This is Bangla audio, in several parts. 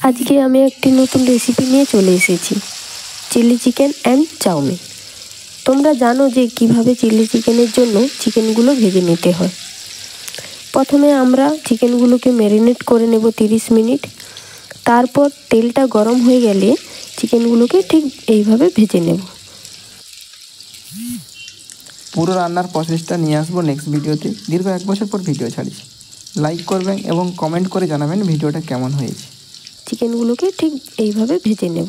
আজকে আমি একটি নতুন রেসিপি নিয়ে চলে এসেছি, চিলি চিকেন অ্যান্ড চাউমিন। তোমরা জানো যে কিভাবে চিলি চিকেনের জন্য চিকেনগুলো ভেজে নিতে হয়। প্রথমে আমরা চিকেনগুলোকে ম্যারিনেট করে নেব 30 মিনিট। তারপর তেলটা গরম হয়ে গেলে চিকেনগুলোকে ঠিক এইভাবে ভেজে নেব। পুরো রান্নার প্রসেসটা নিয়ে আসবো নেক্সট ভিডিওতে। দীর্ঘ 1 বছর পর ভিডিও ছাড়ছি। লাইক করবেন এবং কমেন্ট করে জানাবেন ভিডিওটা কেমন হয়েছে। চিকেনগুলোকে ঠিক এইভাবে ভেজে নেব,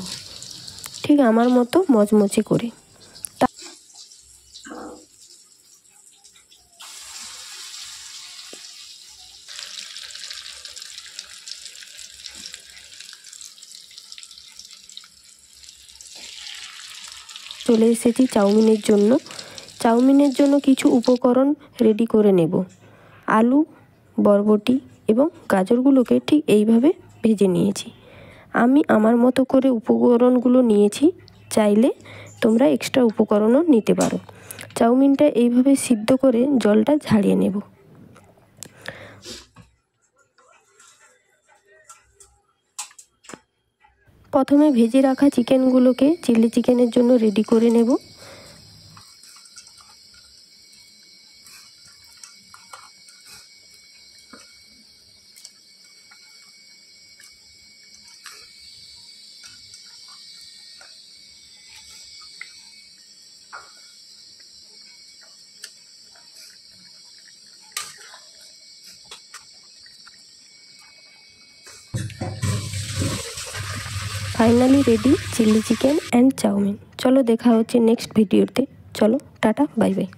ঠিক আমার মতো মচমচে করে। চলে এসেছি চাউমিনের জন্য। চাউমিনের জন্য কিছু উপকরণ রেডি করে নেব। আলু, বরবটি এবং গাজরগুলোকে ঠিক এইভাবে ভেজে নিয়েছি। আমি আমার মতো করে উপকরণগুলো নিয়েছি, চাইলে তোমরা এক্সট্রা উপকরণও নিতে পারো। চাউমিনটা এইভাবে সিদ্ধ করে জলটা ঝাড়িয়ে নেব। প্রথমে ভেজে রাখা চিকেনগুলোকে চিলি চিকেনের জন্য রেডি করে নেব। Finally ready chilli chicken and chow mein. চলো দেখা হচ্ছে নেক্সট ভিডিওতে। চলো টাটা, বাই বাই।